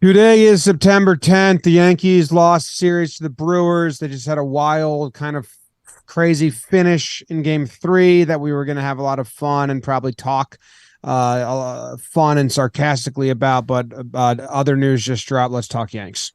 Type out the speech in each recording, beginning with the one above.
Today is September 10th. The Yankees lost series to the Brewers. They just had a wild, kind of crazy finish in game 3 that we were going to have a lot of fun and probably talk fun and sarcastically about, but other news just dropped. Let's talk Yanks.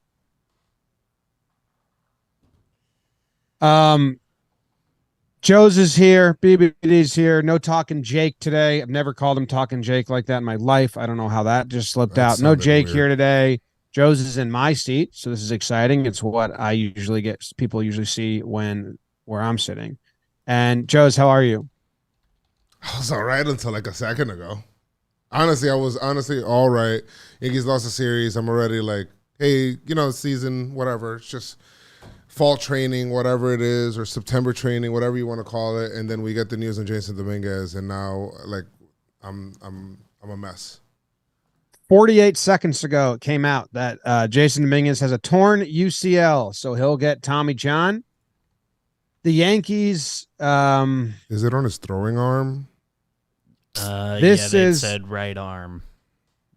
Joe's is here. BBD's here. No talking Jake today. I've never called him talking Jake like that in my life. I don't know how that just slipped out. No Jake weird. Here today. Joe's is in my seat, so this is exciting. It's what I usually get. People usually see where I'm sitting. And Joe's, how are you? I was all right until like a second ago. Honestly, I was all right. Yankees lost a series. I'm already like, hey, season, whatever. It's just fall training, whatever it is, or September training, whatever you want to call it. And then we get the news on Jasson Dominguez, and now like I'm a mess. 48 seconds ago, it came out that Jasson Dominguez has a torn UCL, so he'll get Tommy John. The Yankees. Is it on his throwing arm? They said right arm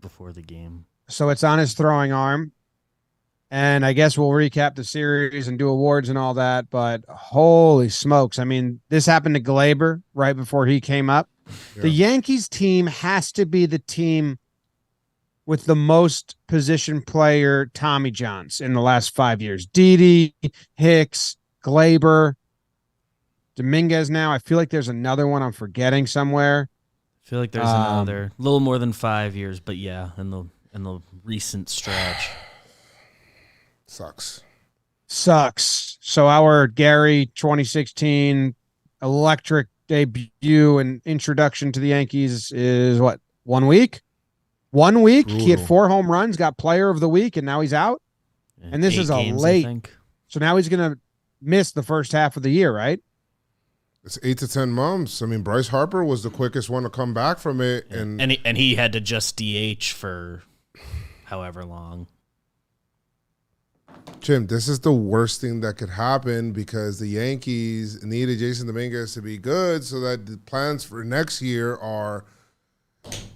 before the game. So it's on his throwing arm. And I guess we'll recap the series and do awards and all that. But holy smokes. I mean, this happened to Glaber right before he came up. Yeah. The Yankees team has to be the team with the most position player Tommy Johns in the last 5 years. Didi, Hicks, Glaber, Dominguez now. I feel like there's another one I'm forgetting somewhere. I feel like there's another. A little more than 5 years, but yeah, in the recent stretch. Sucks. So our Gary 2016 electric debut and introduction to the Yankees is what? 1 week? 1 week? Brutal. He had 4 home runs, got player of the week, and now he's out. Yeah, and this is a games, late. So now he's going to miss the first half of the year, right? It's 8 to 10 months. I mean, Bryce Harper was the quickest one to come back from it. Yeah. And he had to just DH for however long. Jim, this is the worst thing that could happen because the Yankees needed Jasson Dominguez to be good so that the plans for next year are –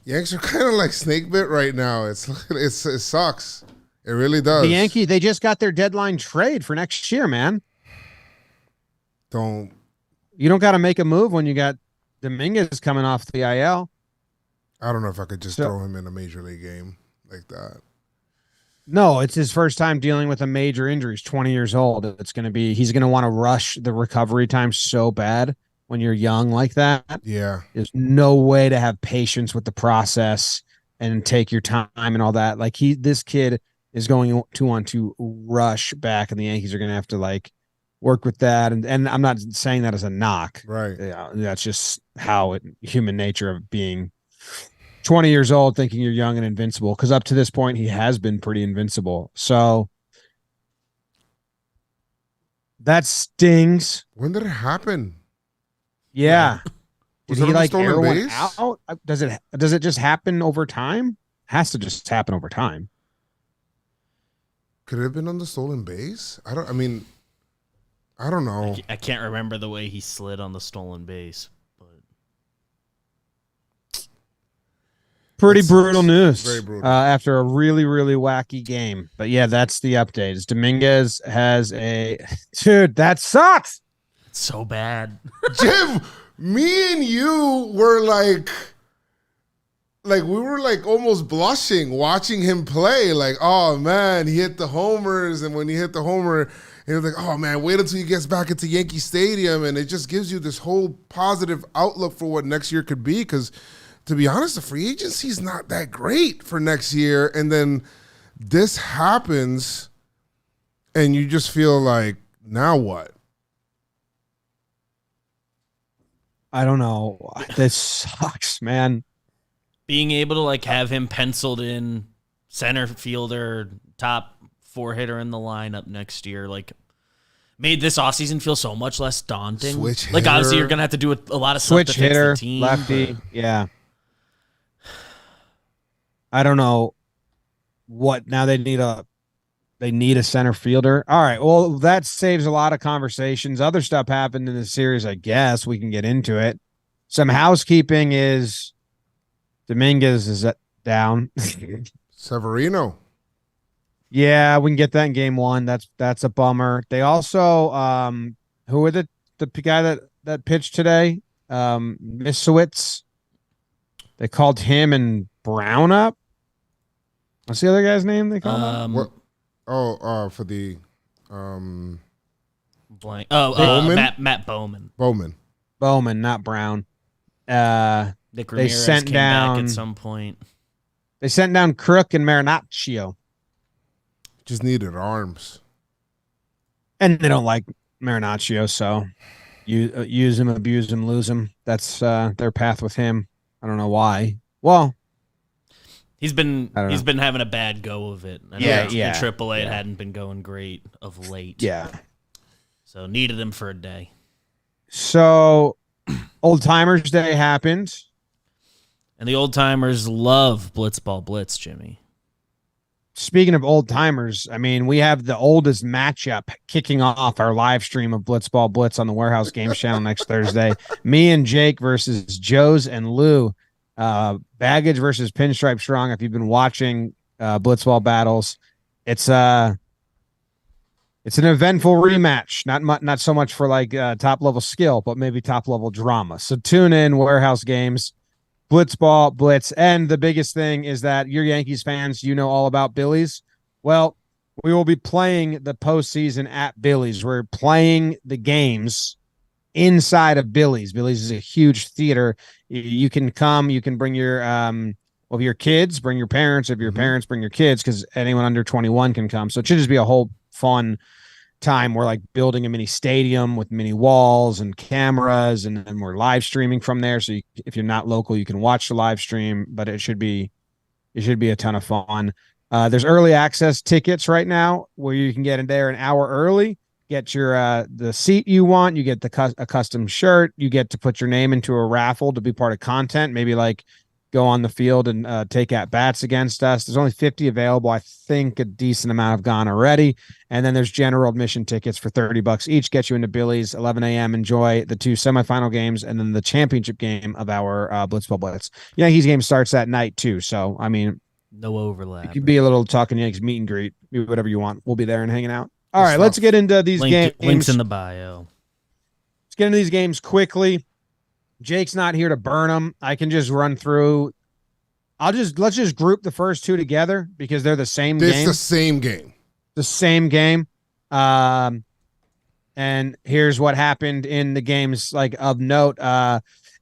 Yanks are kind of like snake bit right now. It sucks. It really does. The they just got their deadline trade for next year, man. You don't got to make a move when you got Dominguez coming off the IL. I don't know if I could just throw him in a major league game like that. No, it's his first time dealing with a major injury. He's 20 years old. He's going to want to rush the recovery time so bad when you're young like that. Yeah. There's no way to have patience with the process and take your time and all that. Like this kid is going to want to rush back, and the Yankees are going to have to like work with that. And I'm not saying that as a knock. Right. That's just human nature of being 20 years old, thinking you're young and invincible, because up to this point he has been pretty invincible. So that stings. When did it happen? Yeah. Did he like air one out? Does it just happen over time? Has to just happen over time. Could it have been on the stolen base? I don't know. I can't remember the way he slid on the stolen base. Pretty brutal news. Very brutal. After a really, really wacky game. But yeah, that's the update. Dominguez has dude, that sucks. It's so bad. Jim, me and you were like we were like almost blushing watching him play. Like, oh man, he hit the homers, and when he hit the homer, he was like, oh man, wait until he gets back into Yankee Stadium, and it just gives you this whole positive outlook for what next year could be. Because to be honest, the free agency is not that great for next year. And then this happens, and you just feel like, now what? I don't know. This sucks, man. Being able to like have him penciled in center fielder, top 4 hitter in the lineup next year, like made this offseason feel so much less daunting. Switch hitter. Like obviously you're gonna have to do a lot of switch stuff to hitter, fix the team. Lefty, yeah. I don't know what now they need a center fielder. All right. Well, that saves a lot of conversations. Other stuff happened in the series. I guess we can get into it. Some housekeeping is. Dominguez is down. Severino. Yeah, we can get that in game one. That's a bummer. They also who are the guy that pitched today? Misowitz. They called him and Brown up. What's the other guy's name they called up? What? Oh, for the blank. Bowman? Matt Bowman. Bowman, not Brown. Nick Ramirez sent came down- back at some point. They sent down Crook and Marinaccio. just needed arms. And they don't like Marinaccio, so you use him, abuse him, lose him. That's their path with him. I don't know why. Well, he's been I don't know. having a bad go of it. I know Yeah, in yeah, AAA it yeah. hadn't been going great of late. yeah. So needed him for a day. So Old Timers Day happened. And the old timers love Blitzball Blitz, Jimmy. Speaking of old timers, I mean, we have the oldest matchup kicking off our live stream of Blitzball Blitz on the Warehouse Games channel next Thursday. Me and Jake versus Joe's and Lou. Baggage versus Pinstripe Strong. If you've been watching Blitzball battles, it's an eventful rematch. Not so much for like top level skill, but maybe top level drama. So tune in, Warehouse Games. Blitzball, Blitz. And the biggest thing is that you're Yankees fans, you know all about Billy's. Well, we will be playing the postseason at Billy's. We're playing the games inside of Billy's. Billy's is a huge theater. You can come, you can bring your your kids, bring your parents. If your parents, bring your kids, because anyone under 21 can come. So it should just be a whole fun time. We're like building a mini stadium with mini walls and cameras, and we're live streaming from there. So if you're not local, you can watch the live stream, but it should be a ton of fun. There's early access tickets right now where you can get in there an hour early, get your the seat you want, you get a custom shirt, you get to put your name into a raffle to be part of content, maybe like go on the field and take at bats against us. There's only 50 available. I think a decent amount have gone already. And then there's general admission tickets for $30 each, get you into Billy's, 11 a.m. Enjoy the two semifinal games and then the championship game of our Blitzball Blitz. Yankees game starts that night too. So, I mean, No overlap. it could be a little Talkin Yanks meet and greet, do whatever you want. We'll be there and hanging out. All right, let's get into these games. Links in the bio. Let's get into these games quickly. Jake's not here to burn them. I can just run through. Let's just group the first two together because they're the same game. It's the same game. The same game. And here's what happened in the games like of note.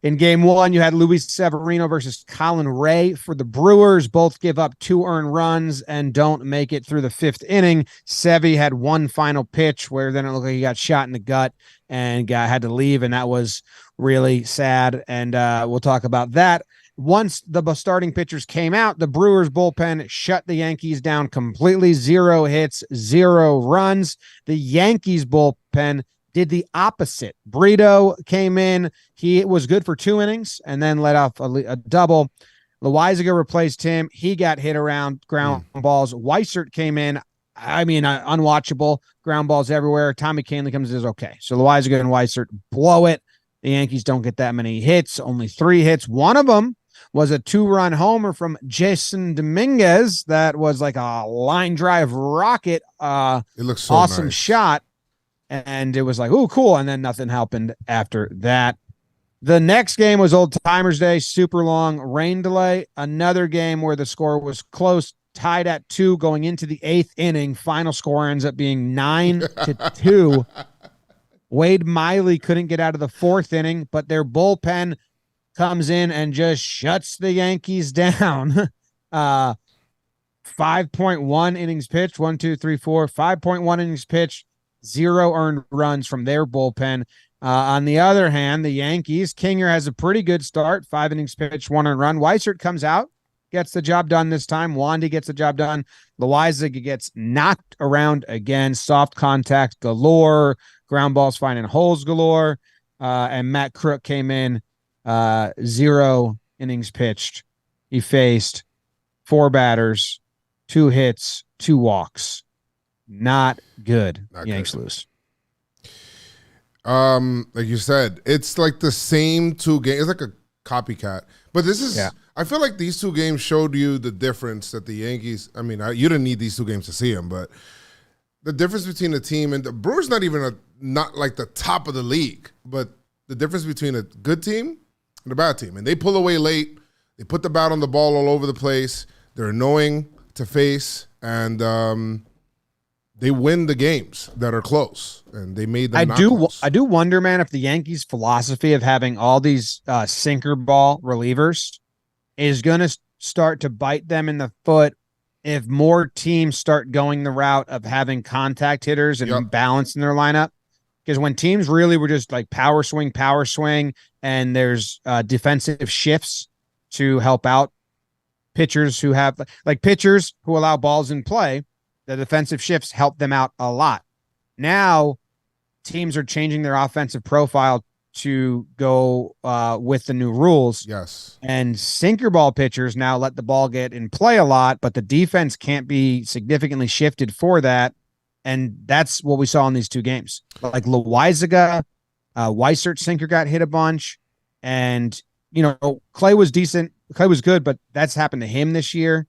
In game one, you had Luis Severino versus Colin Ray for the Brewers. Both give up 2 earned runs and don't make it through the 5th inning. Sevy had one final pitch where then it looked like he got shot in the gut and had to leave, and that was really sad. And we'll talk about that. Once the starting pitchers came out, the Brewers bullpen shut the Yankees down completely. 0 hits, 0 runs. The Yankees bullpen did the opposite. Brito came in. He was good for 2 innings and then let off a double. Loizaga replaced him. He got hit around ground balls. Weissert came in. I mean, unwatchable. Ground balls everywhere. Tommy Kahnle comes in and says, okay. So Loizaga and Weissert blow it. The Yankees don't get that many hits, only 3 hits. One of them was a 2-run homer from Jasson Dominguez. That was like a line drive rocket. It looks so awesome nice. shot. And it was like, oh, cool. And then nothing happened after that. The next game was Old Timers Day, super long rain delay. Another game where the score was close, tied at 2 going into the 8th inning. Final score ends up being 9-2. Wade Miley couldn't get out of the 4th inning, but their bullpen comes in and just shuts the Yankees down. 5.1 innings pitched, 5.1 innings pitched, 0 earned runs from their bullpen. On the other hand, the Yankees, Kinger has a pretty good start, 5 innings pitched, 1 earned run. Weissert comes out, gets the job done this time. Wandy gets the job done. Loizaga gets knocked around again, soft contact galore, ground balls finding holes galore. And Matt Crook came in, 0 innings pitched. He faced 4 batters, 2 hits, 2 walks. Not good. Yanks lose. Like you said, it's like the same 2 games. It's like a copycat. But this is, Yeah. I feel like these two games showed you the difference that the Yankees, I mean, you didn't need these two games to see them, but the difference between the team and the Brewers, not like the top of the league, but the difference between a good team and a bad team. And they pull away late. They put the bat on the ball all over the place. They're annoying to face, and they win the games that are close, and they made them close. I do wonder, man, if the Yankees' philosophy of having all these sinker ball relievers is going to start to bite them in the foot if more teams start going the route of having contact hitters and balancing their lineup. Because when teams really were just like power swing, and there's defensive shifts to help out pitchers who have like pitchers who allow balls in play, the defensive shifts help them out a lot. Now teams are changing their offensive profile to go with the new rules. Yes. And sinker ball pitchers now let the ball get in play a lot, but the defense can't be significantly shifted for that. And that's what we saw in these two games. Like Weissert sinker got hit a bunch, and Clay was decent. Clay was good, but that's happened to him this year,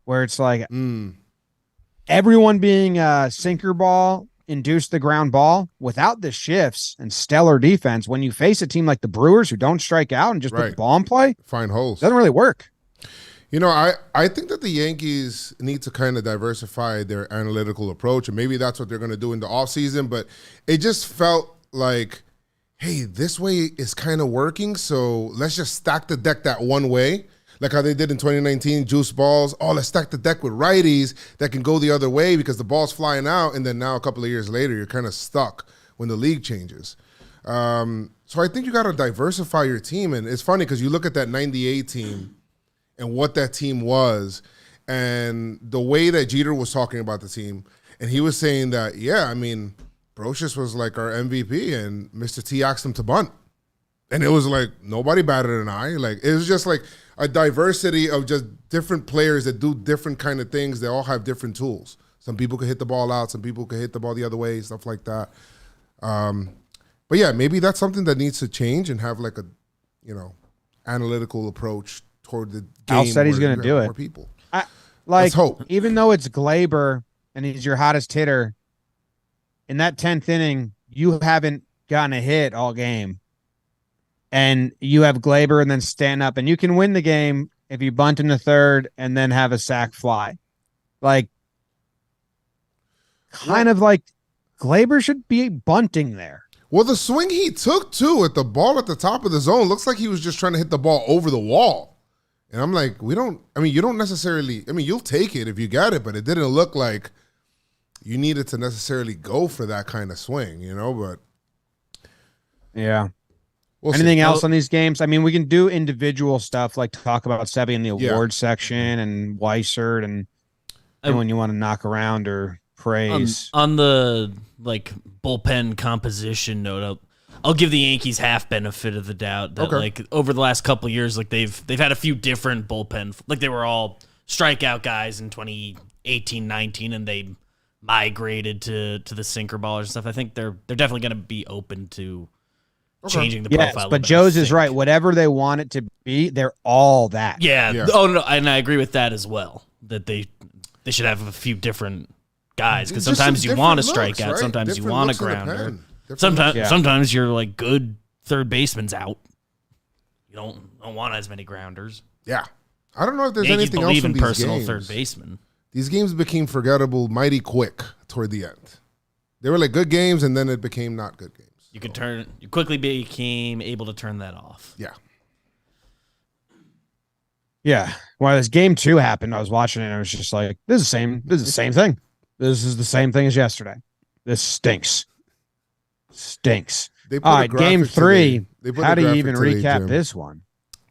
where it's like everyone being sinker ball induced the ground ball without the shifts and stellar defense. When you face a team like the Brewers who don't strike out and just put the ball in play, find holes, doesn't really work. I think that the Yankees need to kind of diversify their analytical approach, and maybe that's what they're going to do in the offseason, but it just felt like, hey, this way is kind of working, so let's just stack the deck that one way, like how they did in 2019, juice balls. Oh, let's stack the deck with righties that can go the other way because the ball's flying out, and then now a couple of years later, you're kind of stuck when the league changes. So I think you got to diversify your team, and it's funny because you look at that 98 team and what that team was, and the way that Jeter was talking about the team, and he was saying that, Brocious was like our MVP, and Mr. T asked him to bunt. And it was like, nobody batted an eye. Like, it was just like a diversity of just different players that do different kind of things. They all have different tools. Some people can hit the ball out. Some people can hit the ball the other way, stuff like that. But yeah, maybe that's something that needs to change and have like a, analytical approach toward the game. Al said he's going to do it. More people. Let's hope. Even though it's Glaber and he's your hottest hitter, in that 10th inning, you haven't gotten a hit all game. And you have Glaber and then stand up, and you can win the game if you bunt in the third and then have a sac fly. Like, kind of like Glaber should be bunting there. Well, the swing he took, too, at the ball at the top of the zone looks like he was just trying to hit the ball over the wall. And I'm like, you don't necessarily, you'll take it if you got it, but it didn't look like you needed to necessarily go for that kind of swing, but. Yeah. We'll Anything see. else on these games? We can do individual stuff like talk about Sevi in the award section and Weissert and anyone you want to knock around or praise. On the bullpen composition note, I'll give the Yankees half benefit of the doubt that over the last couple of years, they've had a few different bullpen, they were all strikeout guys in 2018-19, and they migrated to the sinker ballers and stuff. I think they're definitely going to be open to changing the profile. Yes, but Joe's is right. Whatever they want it to be, they're all that. Yeah. Oh no, and I agree with that as well. That they should have a few different guys, because sometimes you want to strike out, sometimes you want a grounder. Sometimes you're good third baseman's out. You don't want as many grounders. Yeah, I don't know if there's Yankees anything believe else in these personal games. third baseman. These games became forgettable mighty quick toward the end. They were good games, and then it became not good games. You quickly became able to turn that off. Yeah. Yeah. When this game 2 happened, I was watching it and I was just like, this is the same thing. This is the same thing as yesterday. This stinks. They put All a right, graphic game 3. today. How do you even today, recap Jim. this one?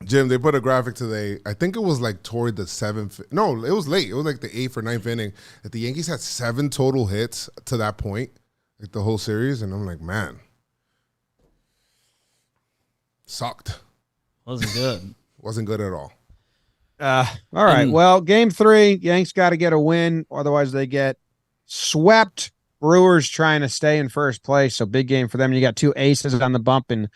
Jim, they put a graphic today. I think it was toward the 7th. No, it was late. It was the 8th or 9th inning that the Yankees had 7 total hits to that point, the whole series. And I'm like, man, sucked. Wasn't good. Wasn't good at all. All right. Well, game 3, Yanks got to get a win. Otherwise, they get swept. Brewers trying to stay in first place. So big game for them. You got 2 aces on the bump in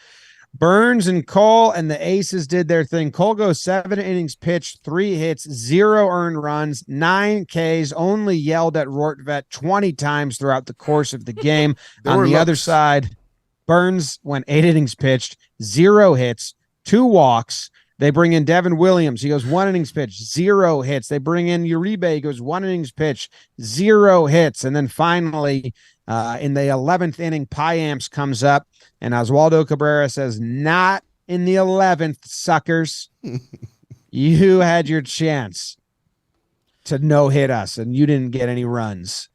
Burns and Cole and the Aces did their thing. Cole goes 7 innings pitched, 3 hits, 0 earned runs, 9 Ks, only yelled at Rortvedt 20 times throughout the course of the game. On the other side, Burns went 8 innings pitched, 0 hits, 2 walks. They bring in Devin Williams. He goes 1 innings pitched, 0 hits. They bring in Uribe. He goes 1 innings pitched, 0 hits. And then finally, in the 11th inning, Piamps comes up. And Oswaldo Cabrera says, not in the 11th, suckers. You had your chance to no-hit us, and you didn't get any runs.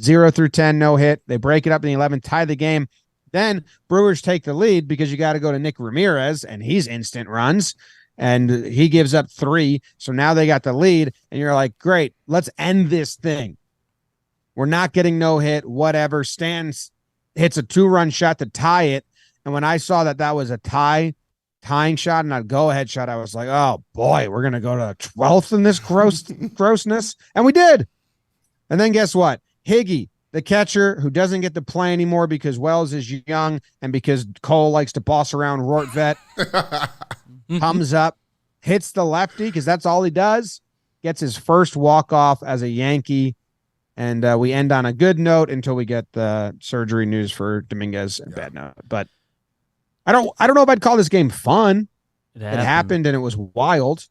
0 through 10, no hit. They break it up in the 11th, tie the game. Then Brewers take the lead because you got to go to Nick Ramirez, and he's instant runs, and he gives up 3. So now they got the lead, and you're like, great, let's end this thing. We're not getting no hit, whatever. Stan hits a 2-run shot to tie it. And when I saw that was a tying shot and a go-ahead shot, I was like, oh, boy, we're going to go to 12th in this grossness. And we did. And then guess what? Higgy, the catcher who doesn't get to play anymore because Wells is young and because Cole likes to boss around Rortvedt, comes up, hits the lefty because that's all he does, gets his first walk-off as a Yankee. And we end on a good note until we get the surgery news for Dominguez and bad note. But I don't know if I'd call this game fun. It happened and it was wild.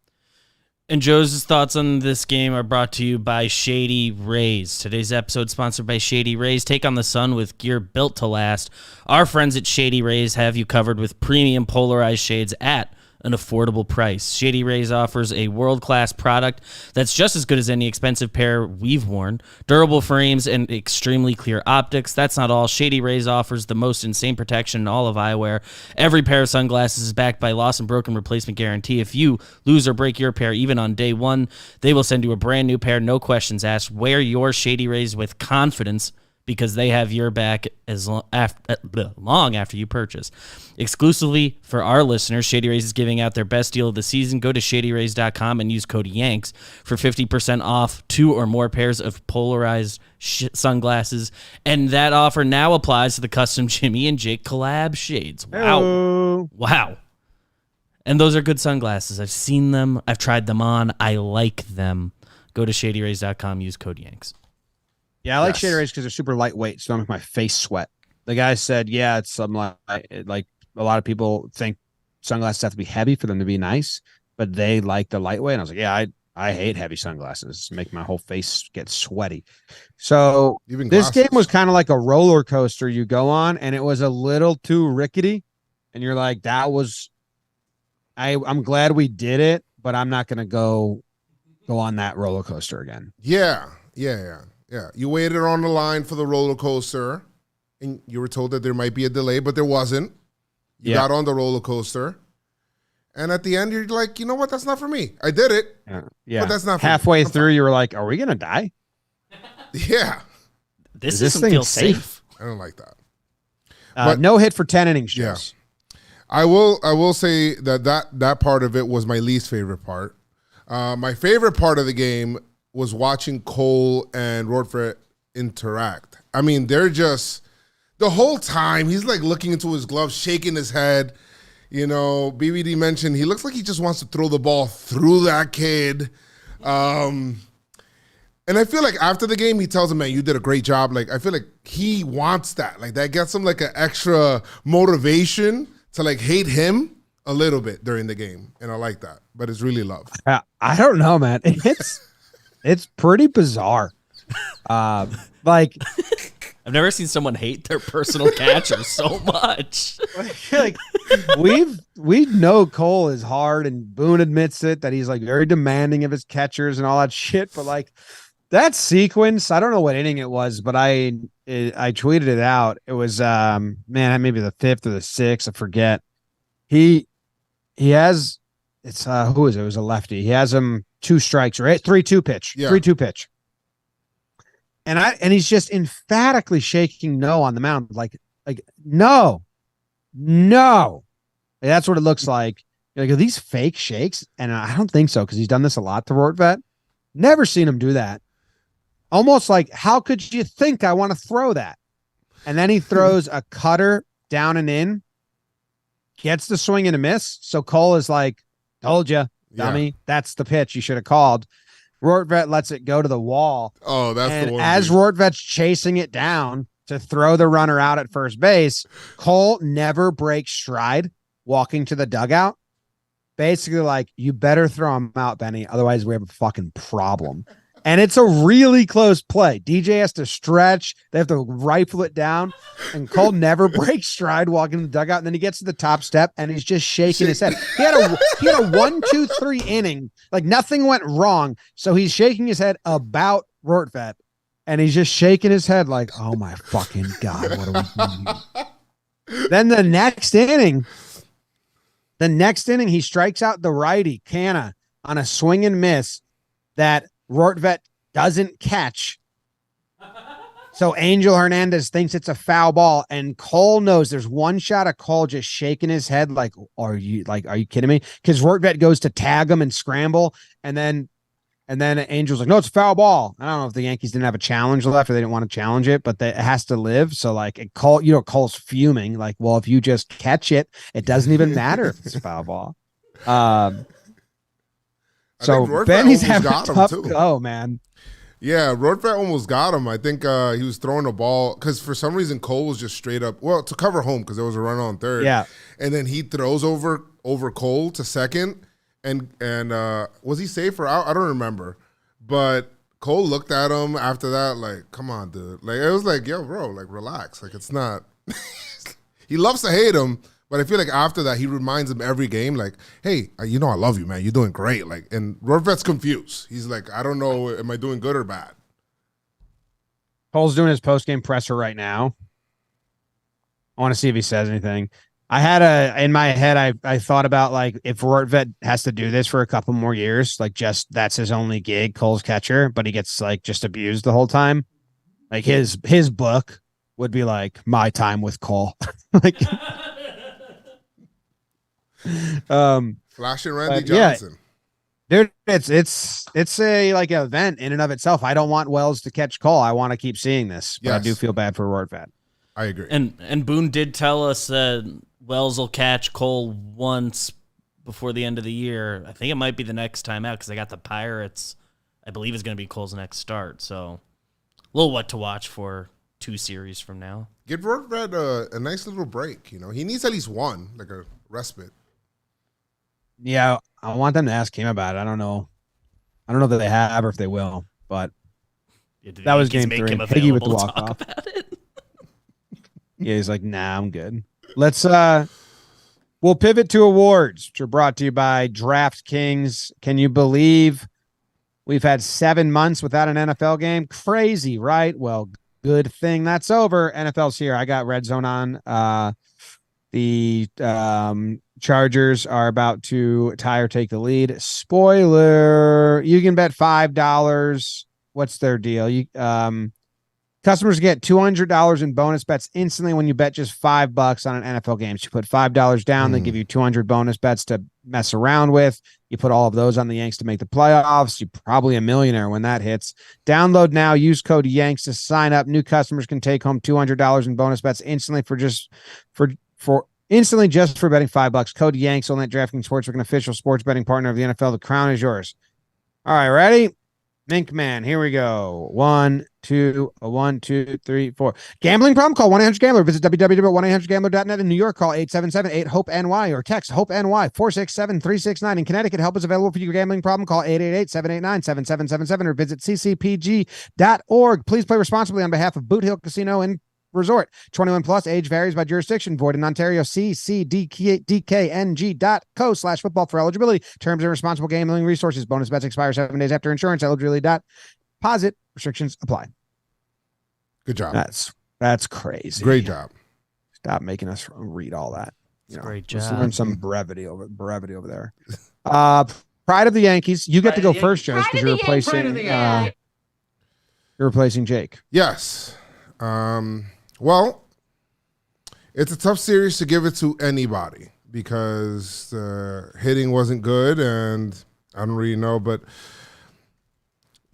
And Joe's thoughts on this game are brought to you by Shady Rays. Today's episode sponsored by Shady Rays. Take on the sun with gear built to last. Our friends at Shady Rays have you covered with premium polarized shades at an affordable price. Shady Rays offers a world-class product that's just as good as any expensive pair we've worn. Durable frames and extremely clear optics. That's not all. Shady Rays offers the most insane protection in all of eyewear. Every pair of sunglasses is backed by loss and broken replacement guarantee. If you lose or break your pair, even on day 1, they will send you a brand new pair, no questions asked. Wear your Shady Rays with confidence because they have your back as long after you purchase. Exclusively for our listeners, Shady Rays is giving out their best deal of the season. Go to shadyrays.com and use code YANKS for 50% off 2 or more pairs of polarized sunglasses. And that offer now applies to the custom Jimmy and Jake collab shades. Wow. Hello. Wow. And those are good sunglasses. I've seen them. I've tried them on. I like them. Go to shadyrays.com, use code YANKS. Yeah, I like Shady Rays because they're super lightweight, so don't make my face sweat. The guy said, yeah, it's some like a lot of people think sunglasses have to be heavy for them to be nice, but they like the lightweight. And I was like, yeah, I hate heavy sunglasses. Make my whole face get sweaty. So this game was kind of like a roller coaster you go on, and it was a little too rickety. And you're like, I'm glad we did it, but I'm not going to go on that roller coaster again. Yeah. You waited on the line for the roller coaster, and you were told that there might be a delay, but there wasn't. You got on the roller coaster, and at the end, you're like, you know what? That's not for me. I did it, but that's not for halfway me. Through, you were like, are we going to die? Yeah. This doesn't feel safe. I don't like that. But no hit for 10 innings, Jones. Yeah. I will say that part of it was my least favorite part. My favorite part of the game was watching Cole and Rortvedt interact. I mean, they're just the whole time he's like looking into his gloves, shaking his head. You know, BBD mentioned he looks like he just wants to throw the ball through that kid. And I feel like after the game, he tells him, man, you did a great job. Like, I feel like he wants that. Like, that gets him like an extra motivation to like hate him a little bit during the game. And I like that. But it's really love. I don't know, man. It's pretty bizarre. Like, I've never seen someone hate their personal catcher so much. Like, we know Cole is hard, and Boone admits it, that he's like very demanding of his catchers and all that shit. But like that sequence, I don't know what inning it was, but I tweeted it out. It was maybe the 5th or the 6th, I forget. He has who is it? It was a lefty. He has him 2 strikes, right? 3-2 pitch. Yeah. 3-2 pitch. And he's just emphatically shaking no on the mound. Like no. That's what it looks like. You're like, are these fake shakes? And I don't think so, because he's done this a lot to Rortvedt. Never seen him do that. Almost like, how could you think I want to throw that? And then he throws a cutter down and in. gets the swing and a miss. So Cole is like, told you, dummy. Yeah. That's the pitch you should have called. Rortvedt lets it go to the wall. Oh, that's the one. As Rortvedt's chasing it down to throw the runner out at first base, Cole never breaks stride walking to the dugout. Basically like, you better throw him out, Benny. Otherwise, we have a fucking problem. And it's a really close play. DJ has to stretch. They have to rifle it down. And Cole never breaks stride walking to the dugout. And then he gets to the top step and he's just shaking his head. He had a 1-2-3 inning. Like nothing went wrong. So he's shaking his head about Rortvedt. And he's just shaking his head like, oh my fucking God, what are we doing? Then the next inning, he strikes out the righty, Canna, on a swing and miss that Rortvedt doesn't catch. So Angel Hernandez thinks it's a foul ball, and Cole knows there's one shot of Cole just shaking his head like, are you kidding me? Because Rortvedt goes to tag him and scramble, and then Angel's like, no, it's a foul ball. I don't know if the Yankees didn't have a challenge left or they didn't want to challenge it, but it has to live. So like Cole's fuming, like, well, if you just catch it, it doesn't even matter if it's a foul ball. So Benny's having a tough go, man. Yeah, Rortvedt almost got him. I think he was throwing a ball because for some reason Cole was just straight up, well, to cover home because there was a run on third. Yeah. And then he throws over Cole to second. And was he safe or out? I don't remember. But Cole looked at him after that like, come on, dude. Like, it was like, yo, bro, like, relax. Like, it's not. He loves to hate him. But I feel like after that, he reminds him every game, like, hey, I love you, man. You're doing great. Like, and Rortvedt's confused. He's like, I don't know, am I doing good or bad? Cole's doing his post-game presser right now. I want to see if he says anything. I had in my head, I thought about, like, if Rortvedt has to do this for a couple more years, like, just that's his only gig, Cole's catcher, but he gets, like, just abused the whole time. Like, his book would be, like, my time with Cole. Like... Flashing Randy Johnson. Yeah. Dude, it's a like an event in and of itself. I don't want Wells to catch Cole. I want to keep seeing this, but yes. I do feel bad for Rortvedt. I agree. And Boone did tell us that Wells will catch Cole once before the end of the year. I think it might be the next time out because I got the Pirates. I believe is going to be Cole's next start. So a little what to watch for 2 series from now. Give Rortvedt a nice little break. He needs at least one, like a respite. Yeah, I want them to ask him about it. I don't know that they have or if they will, but that was game 3. Higgy with the walk-off. Yeah, he's like, nah, I'm good. Let's we'll pivot to awards, which are brought to you by DraftKings. Can you believe we've had 7 months without an NFL game? Crazy, right? Well, good thing that's over. NFL's here. I got Red Zone on. The Chargers are about to tie or take the lead. Spoiler, you can bet $5. What's their deal? Customers get $200 in bonus bets instantly when you bet just $5 on an NFL game. So you put $5 down, they give you 200 bonus bets to mess around with. You put all of those on the Yanks to make the playoffs. You're probably a millionaire when that hits. Download now. Use code Yanks to sign up. New customers can take home $200 in bonus bets instantly instantly just for betting $5. Code Yanks only at DraftKings Sportsbook, an official sports betting partner of the NFL. The crown is yours. All right, ready? Mink Man, here we go. 1, 2, 1, 2, 3, 4. Gambling problem? Call 1-800-GAMBLER. Visit www.1800gambler.net. In New York, call 877-8-HOPE-NY or text HOPE-NY 467-369. In Connecticut, help is available for your gambling problem. Call 888-789-7777 or visit ccpg.org. Please play responsibly on behalf of Boot Hill Casino and Resort. 21 plus, age varies by jurisdiction. Void in Ontario. ccdkng.co/football for eligibility. Terms and responsible gambling resources. Bonus bets expire 7 days after insurance. Eligibility.posit. Restrictions apply. Good job. That's crazy. Great job. Stop making us read all that. Great job. Let's learn some brevity over there. Pride of the Yankees. You get to go first, Joe, because you're replacing Jake. Yes. Well, it's a tough series to give it to anybody because the hitting wasn't good, and I don't really know, but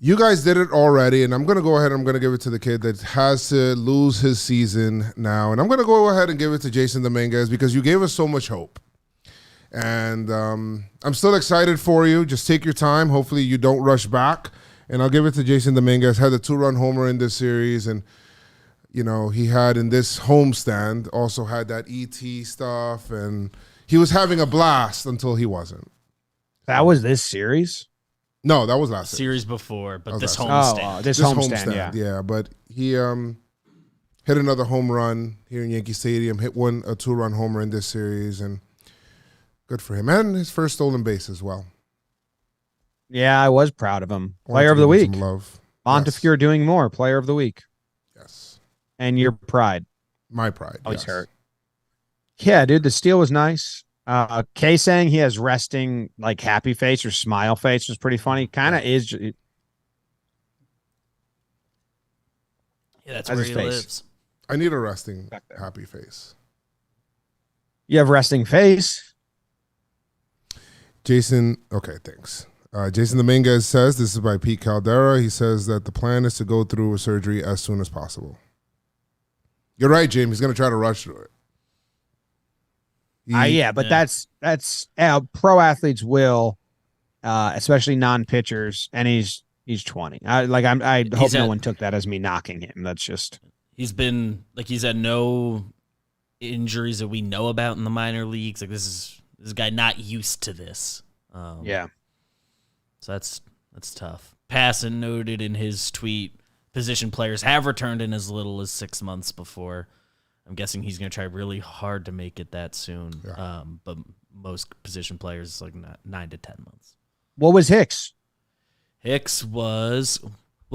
You guys did it already, and I'm going to go ahead and I'm going to give it to the kid that has to lose his season now. And I'm going to go ahead and give it to Jasson Dominguez because you gave us so much hope. And I'm still excited for you. Just take your time. Hopefully you don't rush back. And I'll give it to Jasson Dominguez. Had the 2-run homer in this series. And, you know, he had in this homestand also had that ET stuff. And he was having a blast until he wasn't. That was this series? No, that was last series before, but this homestand. homestand. This homestand, yeah. But he hit another home run here in Yankee Stadium, hit a 2-run homer in this series, and good for him. And his first stolen base as well. Yeah, I was proud of him. Player of the week. Love. Montefiore doing more. Player of the week. Yes. And your pride. My pride. Always hurt. Yeah, dude, the steal was nice. Kay saying he has resting like happy face or smile face was pretty funny. Kind of is. Yeah, that's where he lives. I need a resting happy face. You have resting face. Jason, okay, thanks. Jasson Dominguez says, this is by Pete Caldera. He says that the plan is to go through a surgery as soon as possible. You're right, James. He's going to try to rush through it. That's pro athletes will, especially non-pitchers, and he's 20. I hope no one took that as me knocking him. That's just he's had no injuries that we know about in the minor leagues. Like this guy not used to this. Yeah, so that's tough. Passan noted in his tweet, position players have returned in as little as 6 months before. I'm guessing he's going to try really hard to make it that soon. Yeah. But most position players like 9 to 10 months. What was Hicks? Hicks was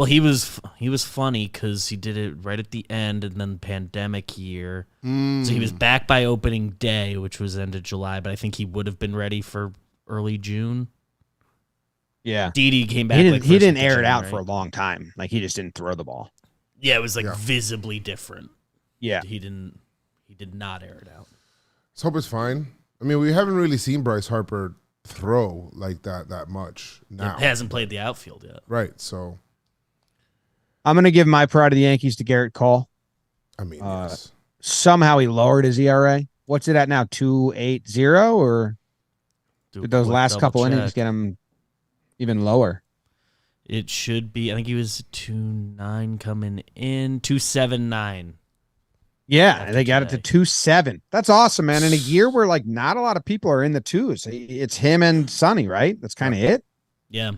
he was funny because he did it right at the end and then pandemic year. So he was back by opening day, which was end of July. But I think he would have been ready for early June. Yeah, Didi came back. He didn't air it out for a long time. Like he just didn't throw the ball. Yeah, it was visibly different. Yeah. He did not air it out. Let's hope it's fine. I mean, we haven't really seen Bryce Harper throw like that much now. He hasn't played the outfield yet. Right, so. I'm going to give my pride of the Yankees to Gerrit Cole. I mean, yes. Somehow he lowered his ERA. What's it at now, 2.80? Or did those last couple innings get him even lower? It should be. I think he was 2.9 coming in, 2.79. Yeah, they got it to 2.7. That's awesome, man. In a year where like not a lot of people are in the twos, it's him and Sonny, right? That's kind of it. Yeah.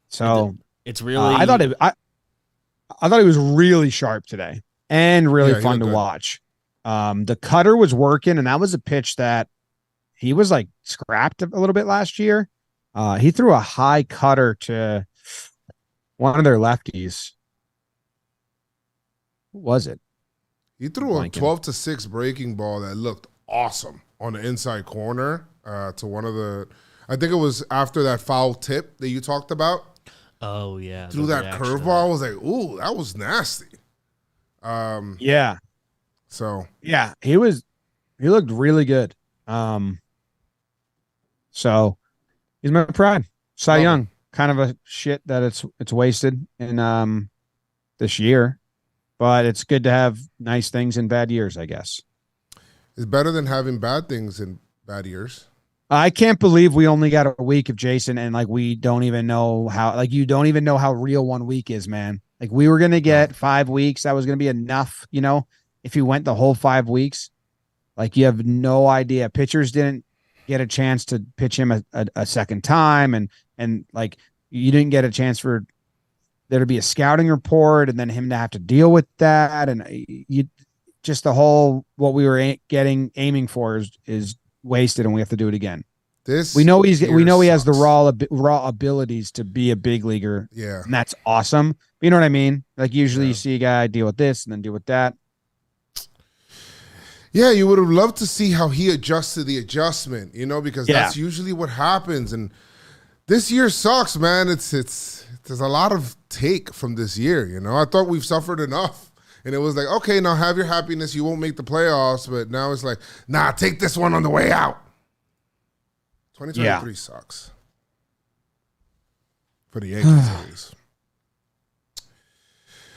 So it's really. I thought it was really sharp today and really fun to watch. The cutter was working, and that was a pitch that he was like scrapped a little bit last year. He threw a high cutter to one of their lefties. Who was it? He threw a 12-6 breaking ball that looked awesome on the inside corner to one of the – I think it was after that foul tip that you talked about. Oh, yeah. Threw that curveball. I was like, ooh, that was nasty. Yeah. So. Yeah, he looked really good. So he's my pride. Cy Young, kind of a shit that it's wasted in this year. But it's good to have nice things in bad years, I guess. It's better than having bad things in bad years. I can't believe we only got a week of Jasson and like we don't even know how, like you don't even know how real 1 week is, man. Like we were going to get 5 weeks. That was going to be enough, you know, if you went the whole 5 weeks. Like you have no idea. Pitchers didn't get a chance to pitch him a second time. And like you didn't get a chance for there to be a scouting report and then him to have to deal with that. And you just the whole, what we were aiming for is wasted and we have to do it again. We know he has the raw abilities to be a big leaguer. Yeah. And that's awesome. You know what I mean? Like usually you see a guy deal with this and then deal with that. Yeah, you would have loved to see how he adjusts to the adjustment, you know, because that's usually what happens. And this year sucks, man. There's a lot of take from this year, you know. I thought we've suffered enough. And it was like, okay, now have your happiness. You won't make the playoffs. But now it's like, nah, take this one on the way out. 2023 sucks. For the Yankees, at least.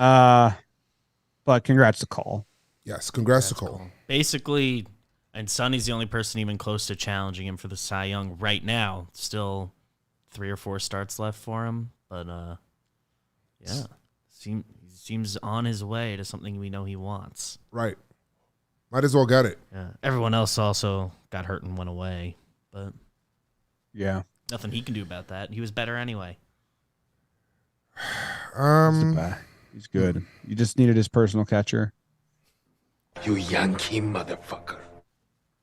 But congrats to Cole. Yes, congrats to Cole. Basically, and Sonny's the only person even close to challenging him for the Cy Young right now. Still 3 or 4 starts left for him, but yeah, seems on his way to something we know he wants. Right. Might as well get it. Yeah. Everyone else also got hurt and went away, but yeah, nothing he can do about that. He was better anyway. He's good. You just needed his personal catcher. You Yankee motherfucker.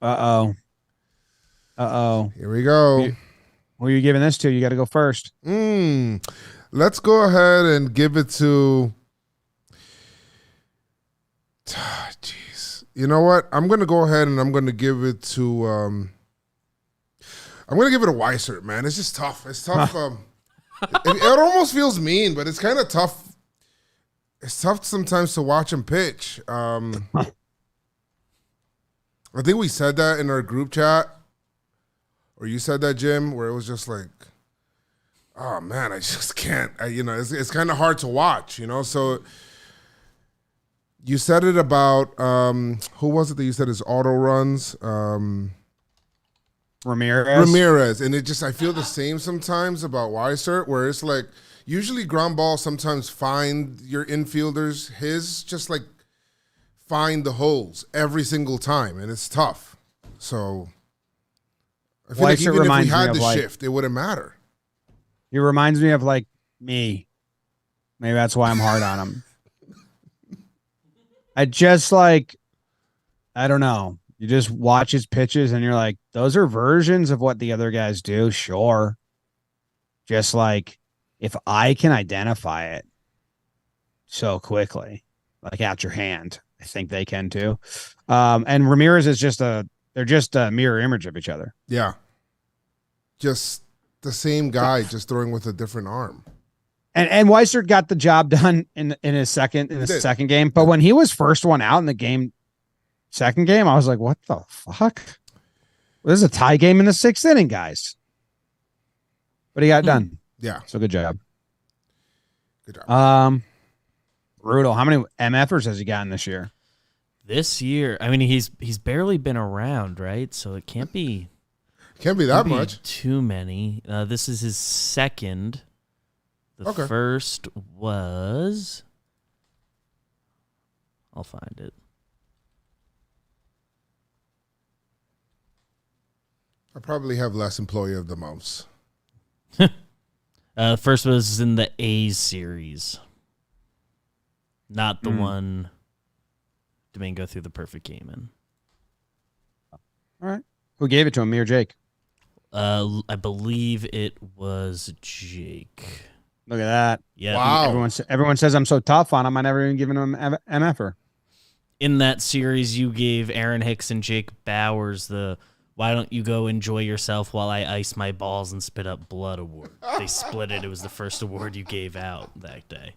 Uh-oh. Here we go. Who are you giving this to? You got to go first. Let's go ahead and give it to... Jeez. You know what? I'm going to go ahead and I'm going to give it to... I'm going to give it a Weissert, man. It's just tough. It's tough. It almost feels mean, but it's kind of tough. It's tough sometimes to watch him pitch. I think we said that in our group chat, or you said that, Jim, where it was just like, oh man, I just can't. It's kind of hard to watch, So you said it about who was it that you said his auto runs? Ramirez, and I feel the same sometimes about Weissert, where it's like usually ground balls sometimes find your infielders. His just like find the holes every single time, and it's tough. So I feel like even if we had the shift, it wouldn't matter. He reminds me of like me. Maybe that's why I'm hard on him. I don't know. You just watch his pitches and you're like, those are versions of what the other guys do. Sure. Just like if I can identify it so quickly, like at your hand, I think they can too. And Ramirez is they're just a mirror image of each other. Yeah. Just the same guy, just throwing with a different arm. And Weissert got the job done in the second game. But when he was first one out in the second game, I was like, what the fuck? This is a tie game in the 6th inning, guys. But he got done. Yeah. So good job. Good job. Brutal. How many MFers has he gotten this year? This year, I mean, he's barely been around, right? So it can't be that much. Too many. This is his second. The first was... I'll find it. I probably have less employee of the months. First was in the A's series. Not the one Domingo threw the perfect game in. All right. Who gave it to him, me or Jake? I believe it was Jake. Look at that. Yeah. Wow. Everyone says I'm so tough on him. I never even given him an MFer. In that series, you gave Aaron Hicks and Jake Bowers the "Why don't you go enjoy yourself while I ice my balls and spit up blood" award. They split it. It was the first award you gave out that day.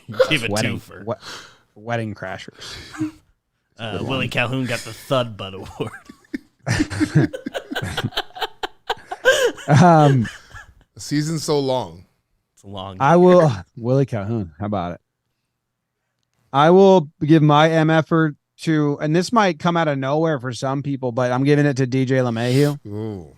You gave a twofer. Wedding crashers. Willie Calhoun got the Thud Butt award. The season's so long. It's a long. I will Willie Calhoun. How about it? I will give my MFer to, and this might come out of nowhere for some people, but I'm giving it to DJ LeMahieu. Ooh.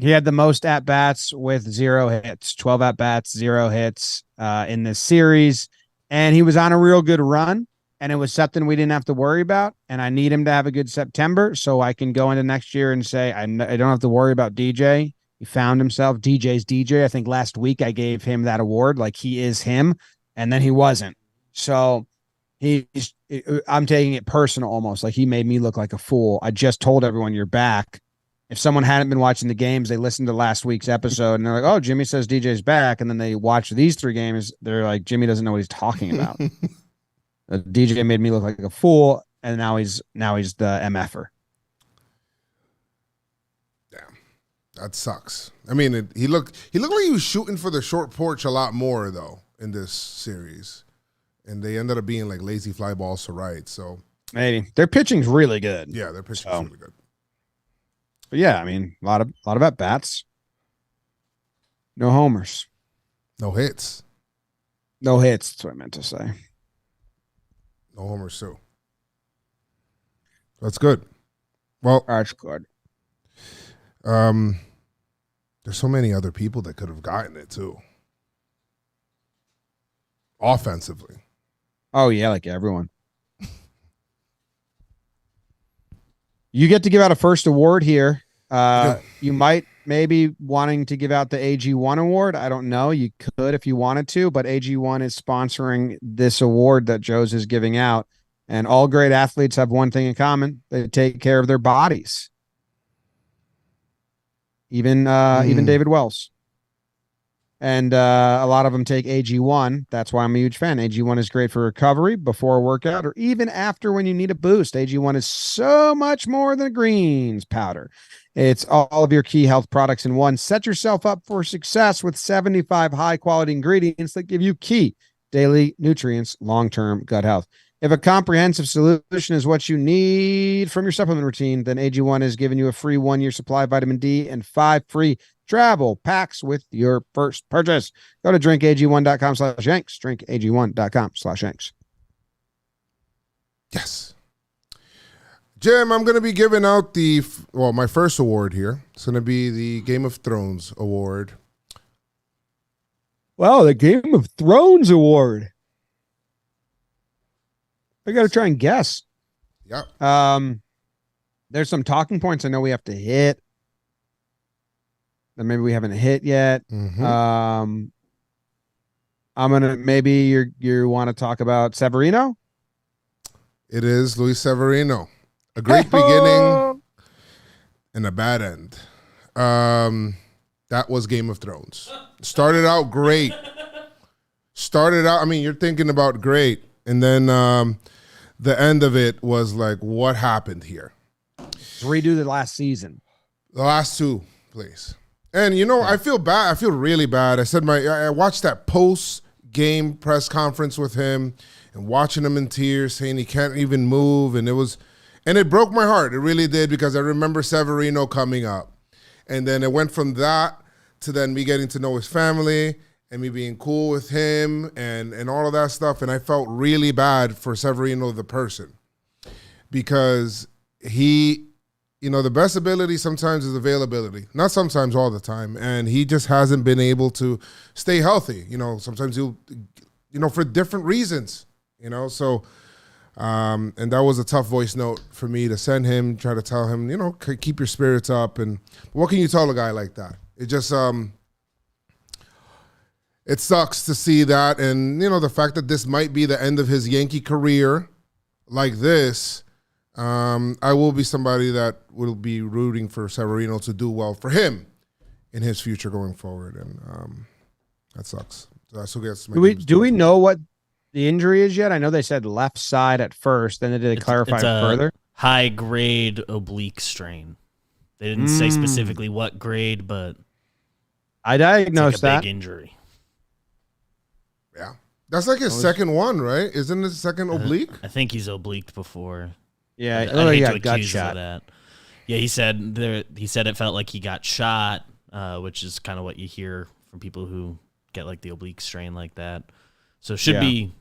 He had the most at bats with 0 hits, 12 at bats, 0 hits in this series, and he was on a real good run. And it was something we didn't have to worry about. And I need him to have a good September so I can go into next year and say I don't have to worry about DJ. He found himself. DJ's DJ. I think last week I gave him that award, like he is him, and then he wasn't. So I'm taking it personal almost. Like he made me look like a fool. I just told everyone you're back. If someone hadn't been watching the games, they listened to last week's episode and they're like, oh, Jimmy says DJ's back. And then they watch these 3 games. They're like, Jimmy doesn't know what he's talking about. DJ made me look like a fool. And now he's the MFer. Damn, that sucks. I mean, he looked like he was shooting for the short porch a lot more though in this series, and they ended up being like lazy fly balls to right. So maybe their pitching's really good. Yeah, their pitching's really good. But yeah, I mean, a lot of at bats, no homers, no hits. No hits. That's what I meant to say. No homers too. That's good. Well, That's good. there's so many other people that could have gotten it too. Offensively. Oh yeah, like everyone. You get to give out a first award here. You might maybe wanting to give out the AG1 award. I don't know. You could if you wanted to, but AG1 is sponsoring this award that Joe's is giving out. And all great athletes have one thing in common. They take care of their bodies. Even David Wells. And a lot of them take AG1. That's why I'm a huge fan. AG1 is great for recovery before a workout or even after when you need a boost. AG1 is so much more than a greens powder. It's all of your key health products in one. Set yourself up for success with 75 high-quality ingredients that give you key daily nutrients, long-term gut health. If a comprehensive solution is what you need from your supplement routine, then AG1 is giving you a free 1-year supply of vitamin D and 5 free travel packs with your first purchase. Go to drinkag1.com/Yanks. Drinkag1.com/Yanks. Yes. Jim, I'm going to be giving out my first award here. It's going to be the Game of Thrones award. Wow, the Game of Thrones award. I got to try and guess. Yeah. There's some talking points I know we have to hit that maybe we haven't hit yet. Mm-hmm. I'm gonna maybe you want to talk about Severino. It is Luis Severino. A great beginning and a bad end. That was Game of Thrones. Started out great. I mean, you're thinking about great. And then the end of it was like, what happened here? Redo the last season. The last two, please. And, I feel bad. I feel really bad. I watched that post-game press conference with him and watching him in tears saying he can't even move. And it broke my heart. It really did, because I remember Severino coming up. And then it went from that to then me getting to know his family and me being cool with him and all of that stuff. And I felt really bad for Severino, the person, because he, the best ability sometimes is availability. Not sometimes, all the time. And he just hasn't been able to stay healthy. Sometimes he'll, for different reasons, so... and that was a tough voice note for me to send him, try to tell him, keep your spirits up. And what can you tell a guy like that? It just, it sucks to see that. And, the fact that this might be the end of his Yankee career like this, I will be somebody that will be rooting for Severino to do well for him in his future going forward. And that sucks. That's who gets my do we know what the injury is yet? I know they said left side at first, then they clarified further. High grade oblique strain. They didn't say specifically what grade, but I diagnosed that big injury. Yeah, that's like his second one, right? Isn't it second oblique? I think he's obliqued before. Yeah, I hate to got accuse him of that. Yeah, he said it felt like he got shot, which is kind of what you hear from people who get like the oblique strain like that. So should be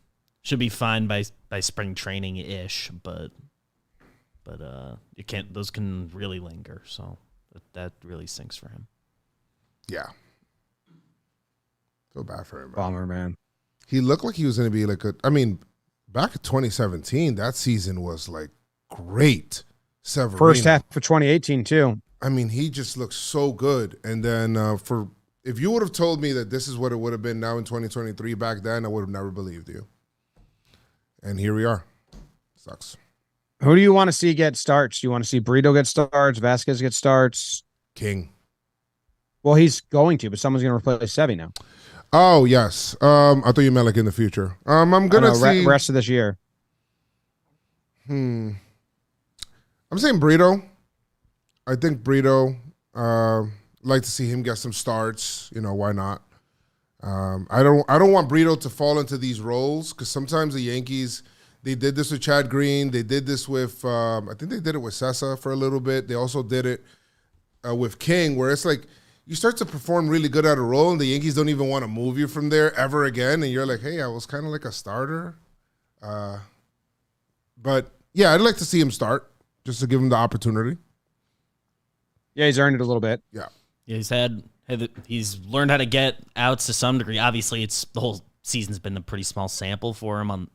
fine by spring training ish, but you can't. Those can really linger, so that really stinks for him. Yeah, feel bad for him. Bummer, man. He looked like he was going to be like back in 2017, that season was like great. Severino. First half of 2018 too. I mean, he just looked so good. And then if you would have told me that this is what it would have been now in 2023 back then, I would have never believed you. And here we are. Sucks. Who do you want to see get starts? Do you want to see Brito get starts? Vasquez get starts? King. Well, he's going to, but someone's going to replace Sevy now. Oh, yes. I thought you meant like in the future. I'm going to see... rest of this year. I'm saying Brito. I think Brito... like to see him get some starts. Why not? I don't want Brito to fall into these roles, because sometimes the Yankees, they did this with Chad Green. They did this with, I think they did it with Sessa for a little bit. They also did it with King, where it's like you start to perform really good at a role, and the Yankees don't even want to move you from there ever again, and you're like, hey, I was kind of like a starter. But, yeah, I'd like to see him start just to give him the opportunity. Yeah, he's earned it a little bit. Yeah. Yeah, he's learned how to get outs to some degree. Obviously, it's the whole season's been a pretty small sample for him on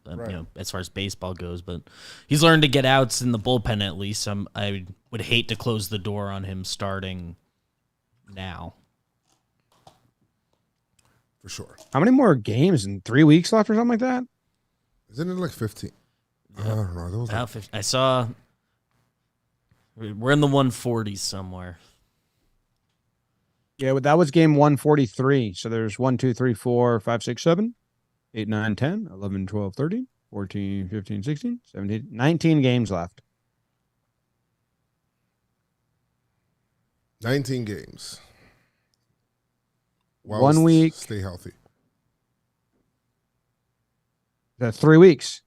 as far as baseball goes, but he's learned to get outs in the bullpen at least. I would hate to close the door on him starting now. For sure. How many more games? In 3 weeks left or something like that? Isn't it like 15? I don't know. That was About 50. I saw we're in the 140s somewhere. Yeah, that was game 143. So there's 1, 2, 3, 4, 5, 6, 7, 8, 9, 10, 11, 12, 13, 14, 15, 16, 17, 19 games left. 19 games. While 1 week. Stay healthy. That's 3 weeks.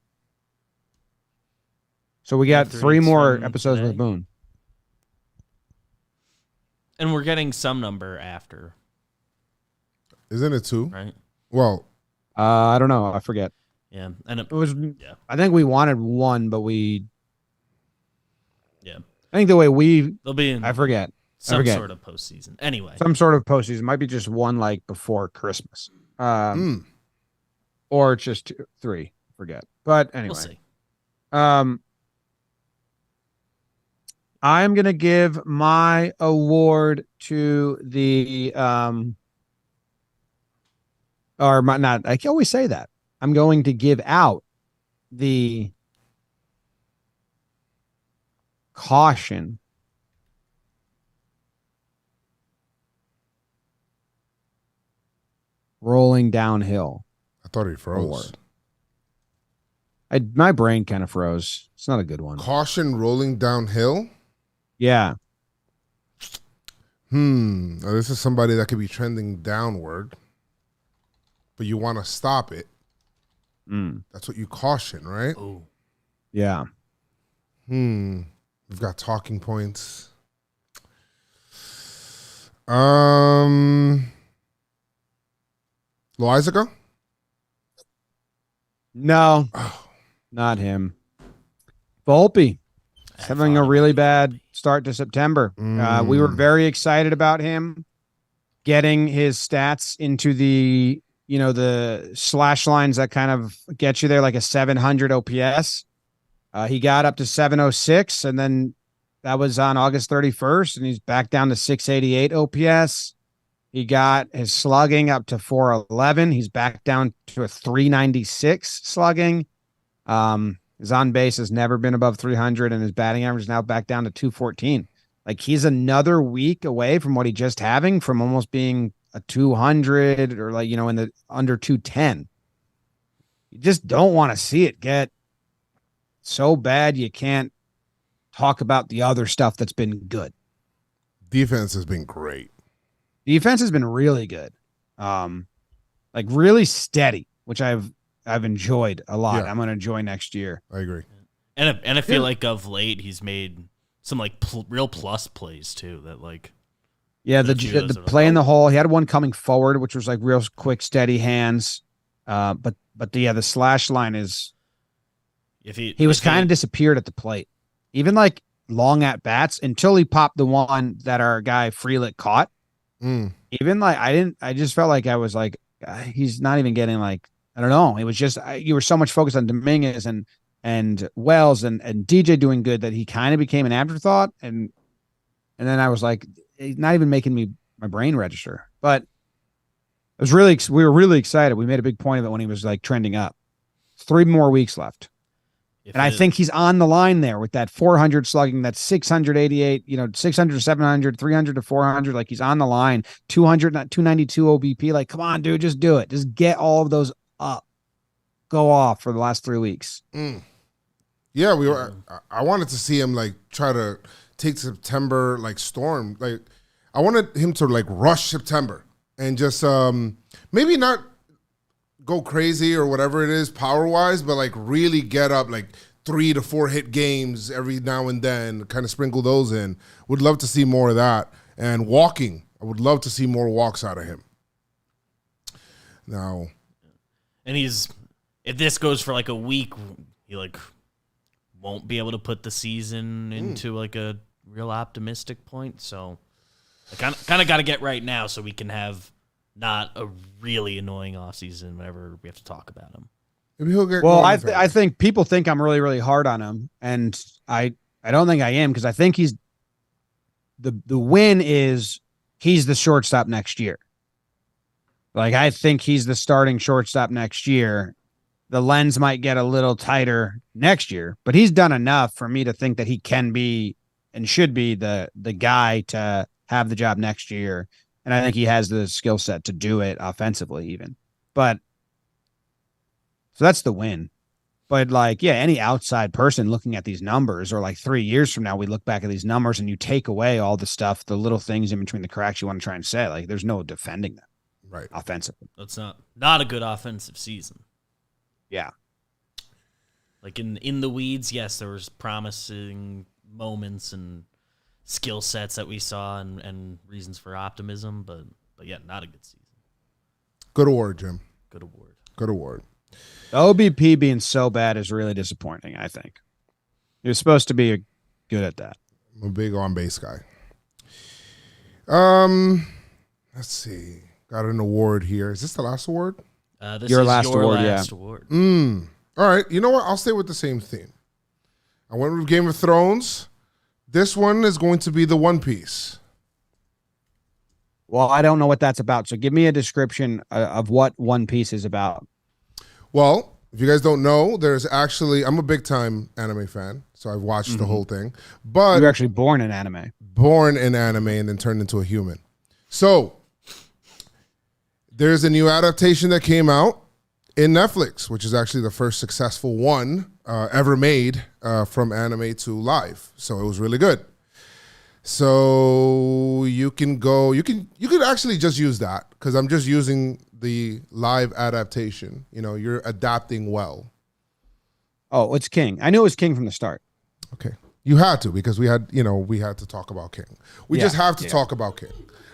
So we got 3 more episodes today. with Boone. And we're getting some number after. Isn't it 2? Right? Well, I don't know. I forget. Yeah. And It was. Yeah. I think we wanted 1, but we. Yeah. I think the way we. They'll be in I forget. some sort of postseason. Anyway. Some sort of postseason. Might be just 1 like before Christmas. Or it's just 2, 3. Forget. But anyway. We'll see. I'm going to give my award to the I always say that. I'm going to give out the caution rolling downhill. I thought he froze. Award. My brain kind of froze. It's not a good one. Caution rolling downhill? Yeah. Now, this is somebody that could be trending downward, but you want to stop it. That's what you caution, right? Oh. Yeah. We've got talking points. Loizaga? No. Not him. Volpe. He's having a really bad start to September. We were very excited about him getting his stats into the slash lines that kind of get you there, like a 700 OPS. He got up to 706, and then that was on August 31st, and he's back down to 688 OPS. He got his slugging up to 411. He's back down to a 396 slugging. His on base has never been above 300, and his batting average is now back down to 214. Like, he's another week away from what he just having, from almost being a 200 or in the under 210. You just don't want to see it get so bad you can't talk about the other stuff that's been good. Defense has been great. Defense has been really good. Really steady, which I've enjoyed a lot. Yeah. I'm going to enjoy next year. I agree. And I feel like of late he's made some real plus plays too. That the play in the hole. He had one coming forward, which was like real quick, steady hands. But the slash line is. He was kind of disappeared at the plate, even like long at bats until he popped the one that our guy Freelit caught. Even I just felt like I was like, he's not even getting like. I don't know. It was just you were so much focused on Dominguez and Wells and DJ doing good that he kind of became an afterthought. And then I was like, he's not even making my brain register. But we were really excited. We made a big point of it when he was like trending up. 3 more weeks left. I think he's on the line there with that 400 slugging, that 688, 600 to 700, 300 to 400. Like, he's on the line, 200, 292 OBP. Like, come on, dude, just do it. Just get all of those up. Go off for the last 3 weeks. Yeah, I wanted to see him like try to take September like storm. Like, I wanted him to like rush September and just maybe not go crazy or whatever it is power wise, but like really get up like 3 to 4 hit games every now and then, kind of sprinkle those in. Would love to see more of that. And walking. I would love to see more walks out of him. Now, and if this goes for like a week, he like won't be able to put the season into like a real optimistic point. So I kind of got to get right now so we can have not a really annoying offseason whenever we have to talk about him. Maybe he'll get I think people think I'm really, really hard on him, and I don't think I am, because I think he's the win is he's the shortstop next year. Like, I think he's the starting shortstop next year. The lens might get a little tighter next year, but he's done enough for me to think that he can be and should be the guy to have the job next year. And I think he has the skill set to do it offensively even. But so that's the win. But like, yeah, any outside person looking at these numbers, or like 3 years from now, we look back at these numbers and you take away all the stuff, the little things in between the cracks you want to try and say, like, there's no defending them. Right. Offensively. That's not a good offensive season. Yeah. Like in the weeds, yes, there was promising moments and skill sets that we saw and reasons for optimism, but yeah, not a good season. Good award, Jim. Good award. Good award. The OBP being so bad is really disappointing, I think. You're supposed to be good at that. I'm a big on-base guy. Let's see. Got an award here. Is this the last award? This Your is last your award, last yeah. award. All right. You know what? I'll stay with the same theme. I went with Game of Thrones. This one is going to be the One Piece. Well, I don't know what that's about. So give me a description of what One Piece is about. Well, if you guys don't know, there's actually, I'm a big time anime fan, so I've watched the whole thing. But You were actually born in anime. born in anime and then turned into a human. So there's a new adaptation that came out in Netflix, which is actually the first successful one ever made from anime to live. So it was really good. So you can go, you could actually just use that, because I'm just using the live adaptation. You know, you're adapting well. Oh, it's King. I knew it was King from the start. Okay. You had to, because we had to talk about King. We just have to talk about King.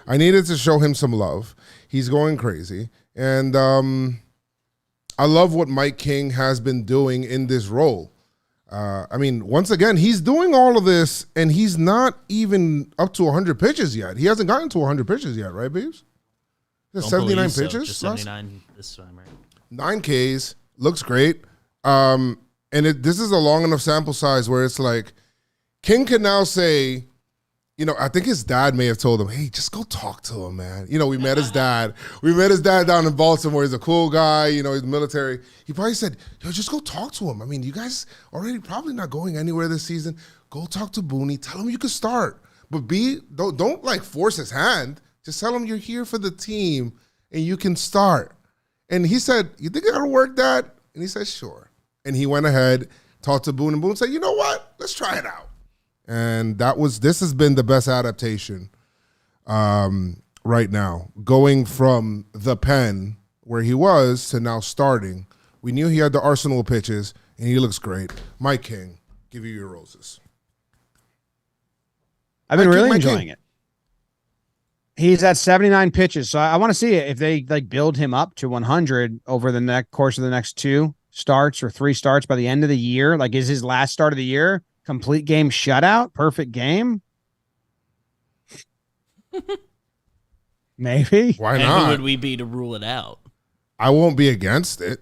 I needed to show him some love. He's going crazy. And I love what Mike King has been doing in this role. I mean, once again, he's doing all of this, and he's not even up to 100 pitches yet. He hasn't gotten to 100 pitches yet, right, Beaves? Don't 79 believe so. pitches? Just 79 this time, right? 9 Ks, looks great. And this is a long enough sample size where it's like, King can now say, I think his dad may have told him, hey, just go talk to him, man. We met his dad. We met his dad down in Baltimore. He's a cool guy. He's military. He probably said, yo, just go talk to him. I mean, you guys already probably not going anywhere this season. Go talk to Booney. Tell him you can start. But don't like force his hand. Just tell him you're here for the team and you can start. And he said, you think it'll work, Dad? And he said, sure. And he went ahead, talked to Boone, and Boone said, you know what? Let's try it out. And this has been the best adaptation right now. Going from the pen where he was to now starting. We knew he had the arsenal of pitches, and he looks great. Mike King, give you your roses. I've been really enjoying it. He's at 79 pitches, so I want to see if they like build him up to 100 over the course of the next 2 starts or 3 starts by the end of the year. Like, is his last start of the year complete game shutout, perfect game? Maybe. Why And not? who would we be to rule it out? I won't be against it.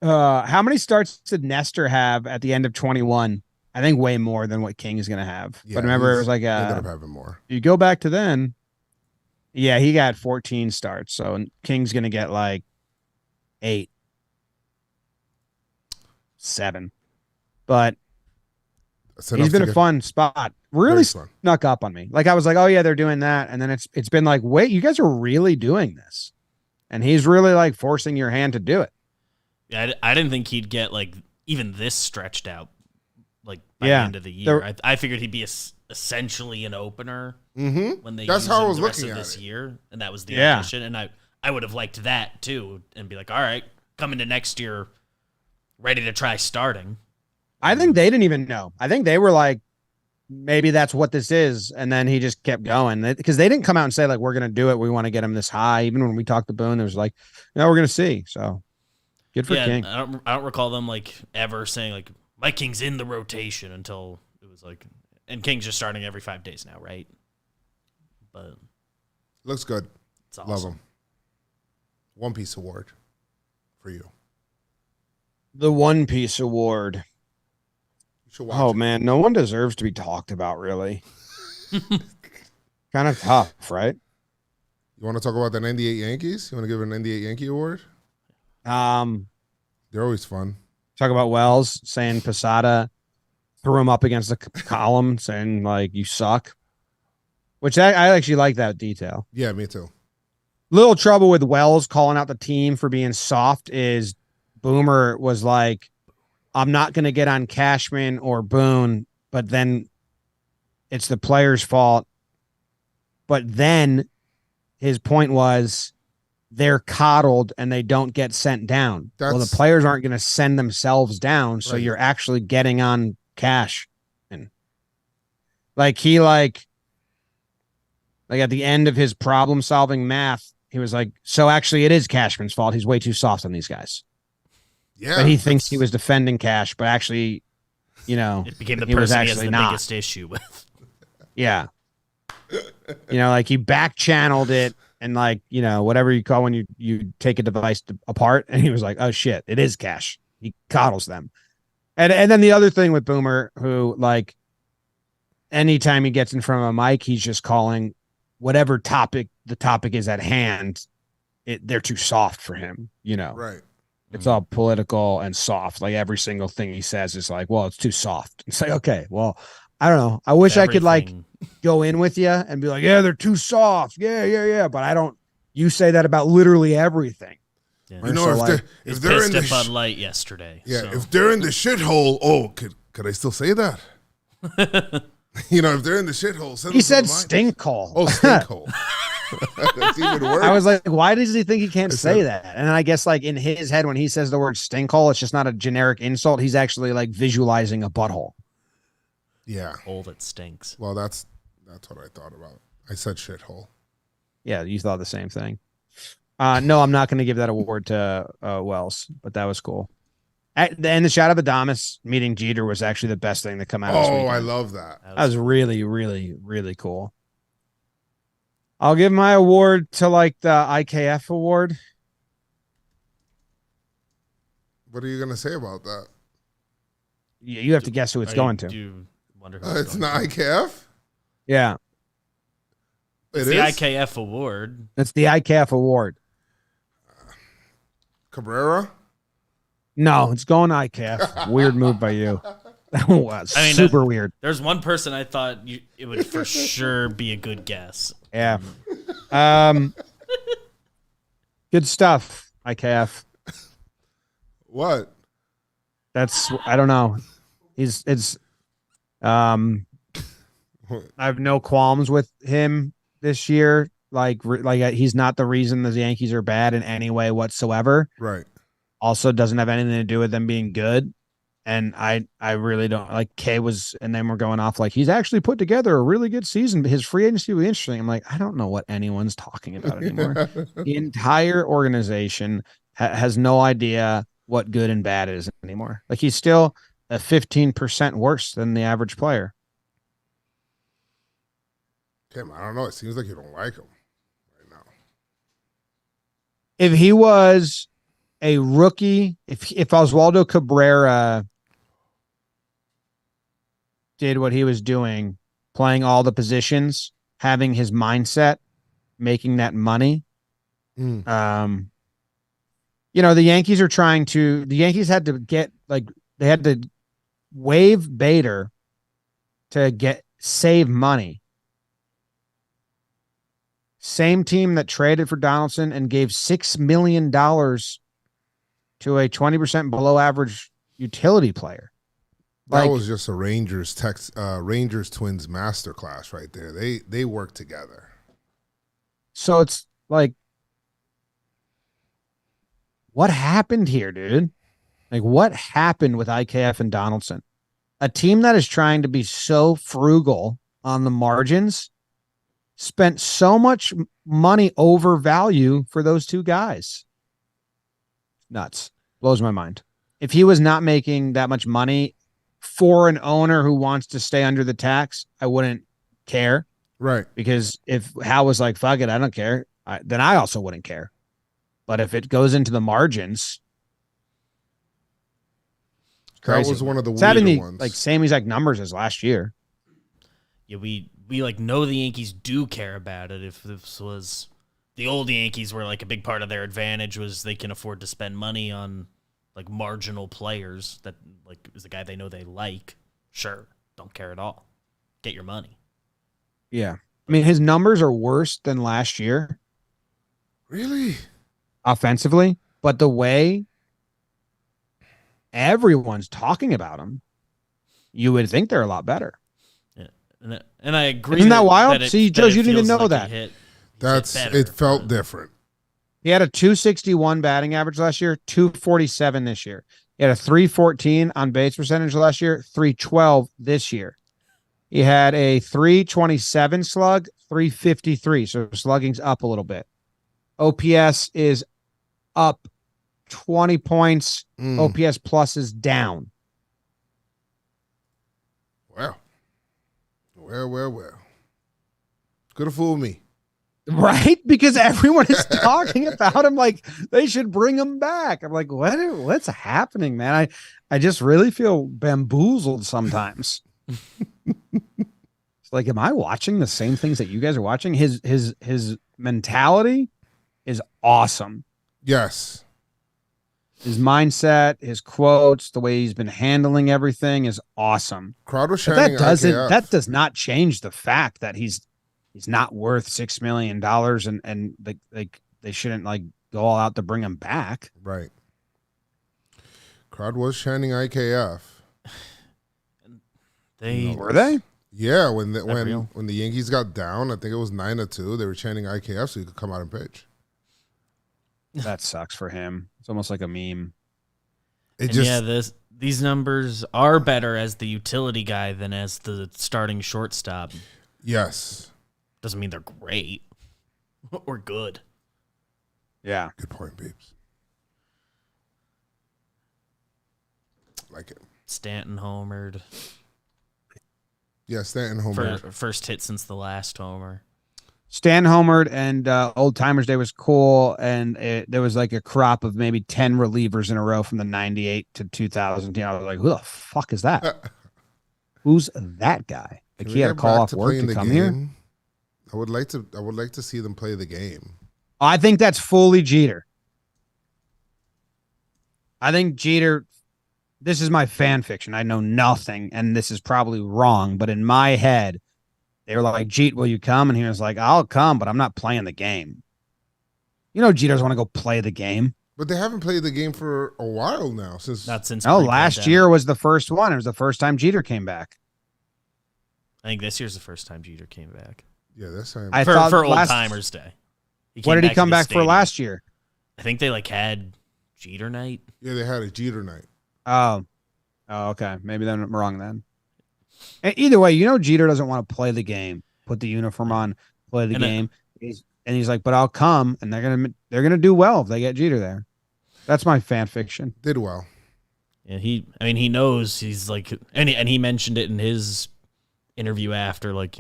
How many starts did Nestor have at the end of 21? I think way more than what King is going to have. Yeah, but remember, it was like he ended up having more. you go back to then. Yeah, he got 14 starts. So King's going to get like 8, 7. But he's been a fun spot. Really snuck up on me. Like, I was like, oh yeah, they're doing that. And then it's been like, wait, you guys are really doing this. And he's really like forcing your hand to do it. Yeah, I didn't think he'd get like even this stretched out like by the end of the year. I figured he'd be essentially an opener when they That's use how I him was the rest looking of at this it. year, and that was the ambition. And I would have liked that too, and be like, all right, coming to next year, ready to try starting. I think they didn't even know. I think they were like, maybe that's what this is. And then he just kept going because they didn't come out and say like, we're going to do it. We want to get him this high. Even when we talked to Boone, it was like, no, we're going to see. So good for King. I don't recall them like ever saying like my King's in the rotation until it was like, and King's just starting every 5 days now, right? But looks good. It's awesome. Love him. One Piece Award for you. The One Piece Award. You should watch it. Man, no one deserves to be talked about, really. Kind of tough, right? You want to talk about the 98 Yankees? You want to give an 98 Yankee award? They're always fun. Talk about Wells saying Posada threw him up against the column, saying like you suck. Which I actually like that detail. Yeah, me too. Little trouble with Wells calling out the team for being soft is Boomer was like, I'm not going to get on Cashman or Boone, but then it's the player's fault. But then his point was they're coddled and they don't get sent down. Well, the players aren't going to send themselves down, so you're actually getting on Cash. And like he like at the end of his problem-solving math, he was like, so actually it is Cashman's fault. He's way too soft on these guys. Yeah. But he thinks he was defending Cash, but actually, it became the person he has the biggest issue with. Yeah. Like he back-channeled it and like, whatever you call when you take a device apart. And he was like, oh shit, it is Cash. He coddles them. And then the other thing with Boomer, who like anytime he gets in front of a mic, he's just calling whatever topic the topic is at hand. They're too soft for him, Right. It's all political and soft. Like every single thing he says is like, well, it's too soft. It's like, okay, well, I don't know. I wish I could like go in with you and be like, yeah, they're too soft. Yeah. But I don't, you say that about literally everything. Yeah. If they're in the Bud Light yesterday. Yeah. So. If they're in the shithole, could I still say that? If they're in the shithole, he said stink hole. Oh, stink hole. That's even worse. I was like, why does he think he can't say that? And I guess like in his head, when he says the word stink hole, it's just not a generic insult. He's actually like visualizing a butthole. Yeah. Hole that stinks. Well, that's what I thought about. I said shithole. Yeah, you thought the same thing. No, I'm not going to give that award to Wells, but that was cool. And the shot of Adames meeting Jeter was actually the best thing to come out. Oh, I love that. That was really, really, really cool. I'll give my award to like the IKF Award. What are you going to say about that? You have to guess who it's going to. Do you wonder who it's not IKF? Yeah. It's the IKF Award. It's the IKF Award. Cabrera? No, it's going to IKF. Weird move by you. That was super weird. There's one person I thought it would for sure be a good guess. Yeah. Good stuff, IKF. What? I don't know. I have no qualms with him this year. Like he's not the reason the Yankees are bad in any way whatsoever. Right. Also doesn't have anything to do with them being good. And I really don't like Kay was, and then we're going off like he's actually put together a really good season, but his free agency was interesting. I'm like, I don't know what anyone's talking about anymore. The entire organization has no idea what good and bad is anymore. Like he's still a 15% worse than the average player. Tim, I don't know. It seems like you don't like him right now. If he was a rookie, if Oswaldo Cabrera did what he was doing, playing all the positions, having his mindset, making that money. The Yankees had to get they had to waive Bader to save money. Same team that traded for Donaldson and gave $6 million to a 20% below average utility player. That was just a Rangers Twins masterclass right there. They work together. So it's like, what happened here, dude? Like, what happened with IKF and Donaldson? a team that is trying to be so frugal on the margins spent so much money over value for those two guys. Nuts. Blows my mind. If he was not making that much money for an owner who wants to stay under the tax, I wouldn't care. Right. Because if Hal was like, fuck it, I don't care, then I also wouldn't care. But if it goes into the margins, that was one of the weirder ones. Like same exact numbers as last year. Yeah, we like know the Yankees do care about it. If this was the old Yankees, where like a big part of their advantage was they can afford to spend money on like marginal players that like is the guy they know they like. Sure, don't care at all. Get your money. Yeah, I mean his numbers are worse than last year. Really? Offensively, but the way everyone's talking about him, you would think they're a lot better. Yeah, and I agree. Isn't that wild? That See, Joe, you didn't even know that. It felt different. He had a 261 batting average last year, 247 this year. He had a 314 on base percentage last year, 312 this year. He had a 327 slug, 353. So slugging's up a little bit. OPS is up 20 points. OPS plus is down. Well. Could have fooled me. Right? Because everyone is talking about him like they should bring him back. I'm like, what's happening, man? I just really feel bamboozled sometimes. It's like, am I watching the same things that you guys are watching? His mentality is awesome. Yes. His mindset, his quotes, the way he's been handling everything is awesome. Crowd was shining. That does not change the fact that he's not worth $6 million and they shouldn't like go all out to bring him back. Right. Crowd was chanting IKF. Were they? Yeah, when the Yankees got down, I think it was 9-2. They were chanting IKF so he could come out and pitch. That sucks for him. It's almost like a meme. These numbers are better as the utility guy than as the starting shortstop. Yes. Doesn't mean they're great or good. Yeah. Good point, Beeps. Like it. Stanton homered. Yeah, Stanton homered. First hit since the last homer. Stan homered, and Old Timers Day was cool, and there was like a crop of maybe 10 relievers in a row from the 98 to 2000. I was like, who the fuck is that? Who's that guy? Like he had to call off work to come here? I would like to see them play the game. I think that's fully Jeter. I think Jeter, this is my fan fiction. I know nothing, and this is probably wrong, but in my head, they were like, Jeet, will you come? And he was like, I'll come, but I'm not playing the game. You know, Jeter doesn't want to go play the game. But they haven't played the game for a while now. Last year was the first one. It was the first time Jeter came back. I think this year's the first time Jeter came back. Yeah, this time. For Old Timers Day. What did he come back for last year? I think they had Jeter night. Yeah, they had a Jeter night. Oh, okay. Maybe I'm wrong then. Either way, Jeter doesn't want to play the game, put the uniform on, play the game. He's like, but I'll come, and they're gonna do well if they get Jeter there. That's my fan fiction. Did well. Yeah, he knows he's like, and he mentioned it in his interview after, like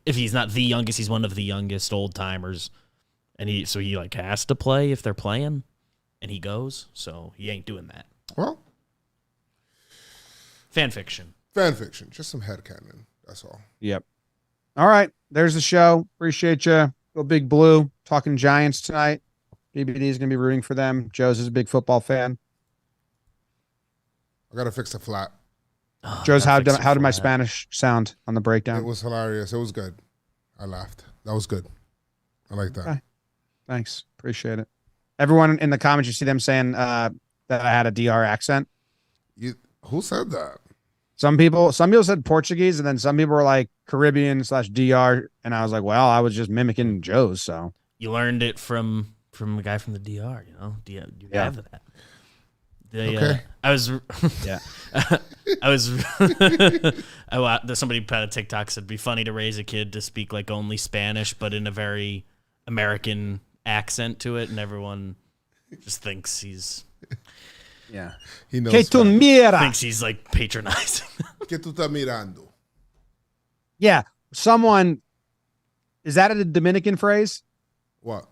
if he's not the youngest, he's one of the youngest old timers, and he like has to play if they're playing, and he goes, so he ain't doing that. Well, fan fiction, just some headcanon. That's all. Yep. All right, there's the show. Appreciate you. Go Big Blue. Talking Giants tonight. BBD is gonna be rooting for them. Joe's is a big football fan. I gotta fix the flat. Joe's, how did my Spanish sound on the breakdown? It was hilarious. It was good. I laughed. That was good. I like that. Okay. Thanks. Appreciate it. Everyone in the comments, you see them saying that I had a DR accent. Who said that? Some people said Portuguese, and then some people were like Caribbean/DR, and I was like, well, I was just mimicking Joe's. So you learned it from a guy from the DR, You have that. I was Yeah. Somebody put a TikTok said it'd be funny to raise a kid to speak like only Spanish, but in a very American accent to it, and everyone just thinks he's He knows. Que tu mira. thinks he's like patronizing. Que tu estás mirando? Yeah. Someone, is that a Dominican phrase? What?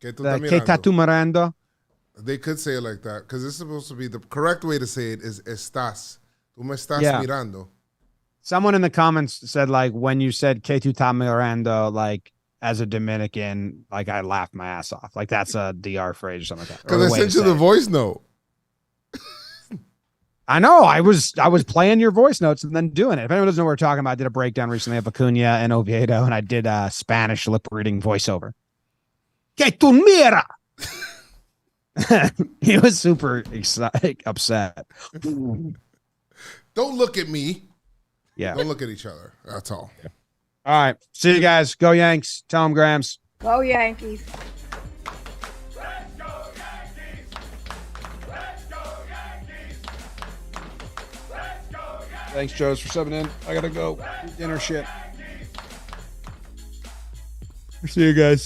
Que tu The estás que mirando? tatu mirando? They could say it like that because it's supposed to be the correct way to say it is estás. Tú me estás Yeah. mirando. Someone in the comments said, like, when you said que tu estás mirando, like, as a Dominican, like, I laughed my ass off. Like, that's a DR phrase or something like that. Or Because the I way to sent you say the it. voice note. I know. I was playing your voice notes and then doing it. If anyone doesn't know what we're talking about, I did a breakdown recently of Acuna and Oviedo, and I did a Spanish lip reading voiceover. Que tu mira. He was super upset. Don't look at me. Yeah. Don't look at each other. That's all. All right. See you guys. Go Yanks. Tell them Grams. Go Yankees. Thanks, Joes, for subbing in. I gotta go. Dinner shit. See you guys.